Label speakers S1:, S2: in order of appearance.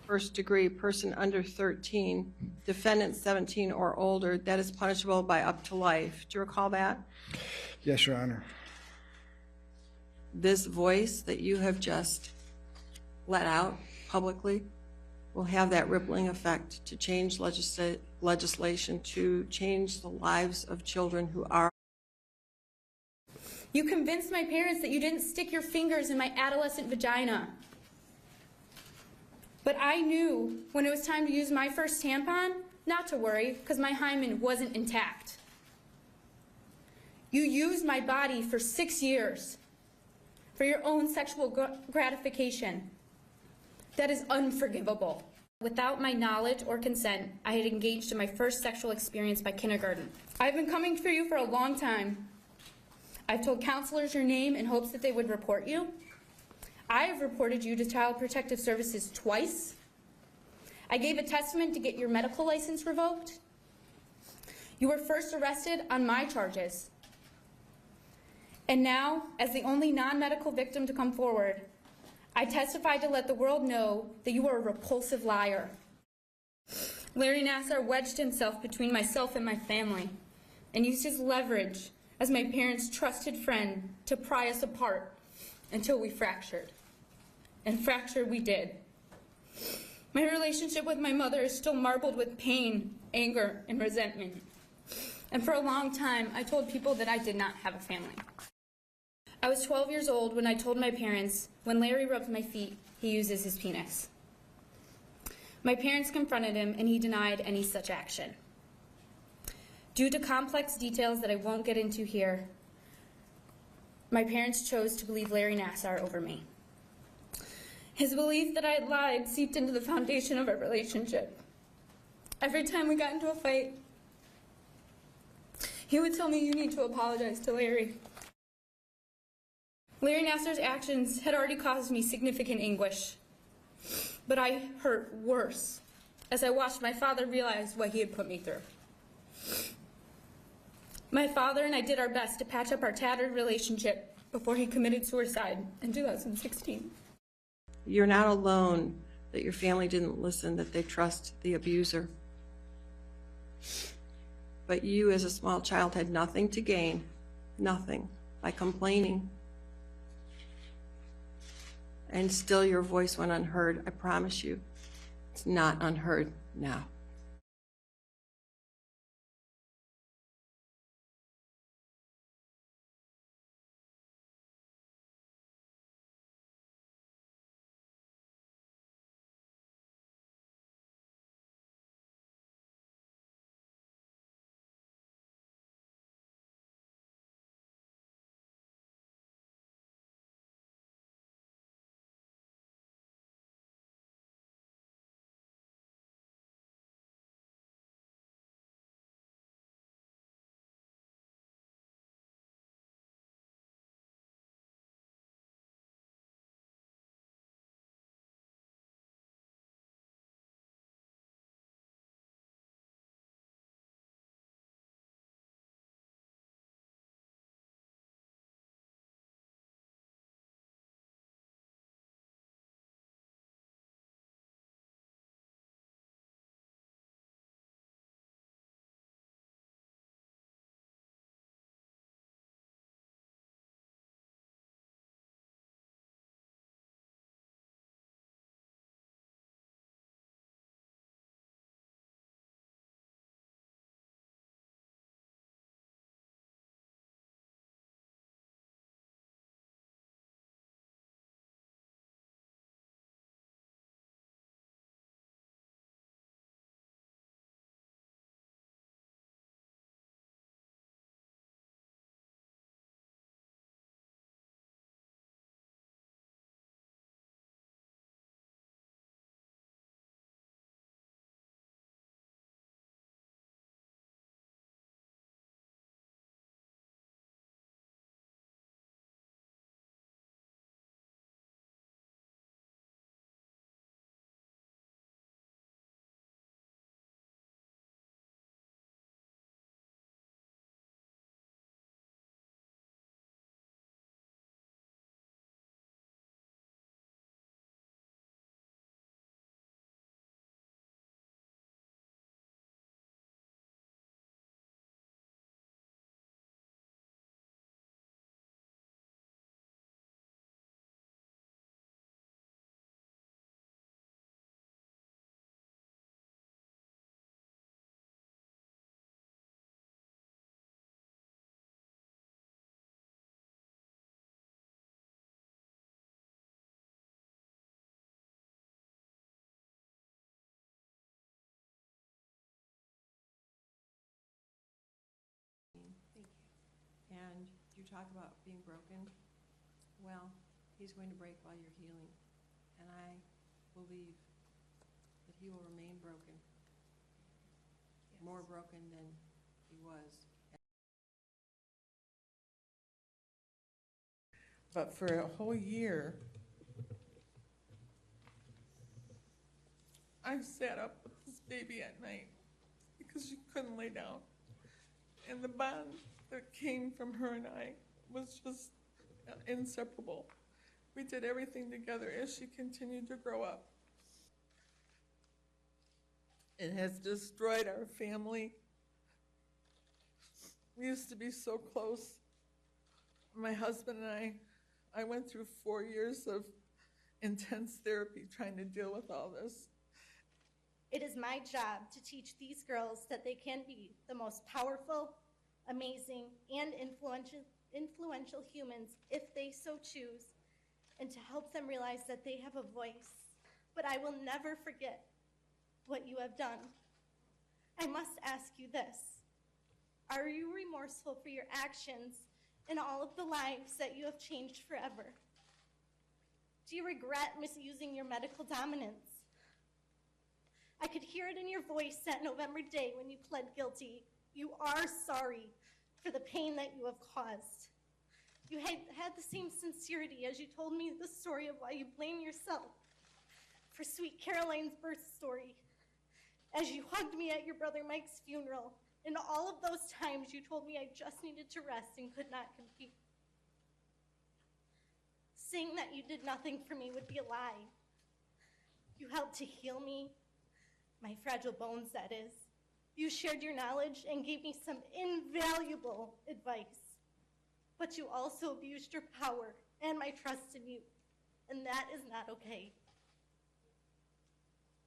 S1: first degree, person under 13, defendant 17 or older, that is punishable by up to life. Do you recall that?
S2: Yes, Your Honor.
S1: This voice that you have just let out publicly will have that rippling effect to change legislation, to change the lives of children who are.
S3: You convinced my parents that you didn't stick your fingers in my adolescent vagina. But I knew when it was time to use my first tampon not to worry because my hymen wasn't intact. You used my body for 6 years for your own sexual gratification. That is unforgivable. Without my knowledge or consent, I had engaged in my first sexual experience by kindergarten. I've been coming for you for a long time. I've told counselors your name in hopes that they would report you. I have reported you to Child Protective Services twice. I gave a testament to get your medical license revoked. You were first arrested on my charges. And now, as the only non-medical victim to come forward, I testified to let the world know that you are a repulsive liar. Larry Nassar wedged himself between myself and my family and used his leverage as my parents' trusted friend to pry us apart until we fractured. And fracture we did. My relationship with my mother is still marbled with pain, anger, and resentment. And for a long time, I told people that I did not have a family. I was 12 years old when I told my parents, when Larry rubs my feet, he uses his penis. My parents confronted him and he denied any such action. Due to complex details that I won't get into here, my parents chose to believe Larry Nassar over me. His belief that I had lied seeped into the foundation of our relationship. Every time we got into a fight, he would tell me, "You need to apologize to Larry." Larry Nassar's actions had already caused me significant anguish, but I hurt worse as I watched my father realize what he had put me through. My father and I did our best to patch up our tattered relationship before he committed suicide in 2016.
S1: You're not alone that your family didn't listen, that they trust the abuser. But you as a small child had nothing to gain, nothing, by complaining. And still your voice went unheard. I promise you, it's not unheard now. And you talk about being broken. Well, he's going to break while you're healing. And I believe that he will remain broken, more broken than he was.
S2: But for a whole year, I sat up with this baby at night because she couldn't lay down. And the bond that came from her and I was just inseparable. We did everything together as she continued to grow up. It has destroyed our family. We used to be so close. My husband and I went through 4 years of intense therapy trying to deal with all this.
S4: It is my job to teach these girls that they can be the most powerful, amazing, and influential humans if they so choose, and to help them realize that they have a voice. But I will never forget what you have done. I must ask you this. Are you remorseful for your actions and all of the lives that you have changed forever? Do you regret misusing your medical dominance? I could hear it in your voice that November day when you pled guilty. You are sorry for the pain that you have caused. You had the same sincerity as you told me the story of why you blame yourself for sweet Caroline's birth story, as you hugged me at your brother Mike's funeral, and all of those times you told me I just needed to rest and could not compete. Saying that you did nothing for me would be a lie. You helped to heal me, my fragile bones, that is. You shared your knowledge and gave me some invaluable advice. But you also abused your power and my trust in you, and that is not okay.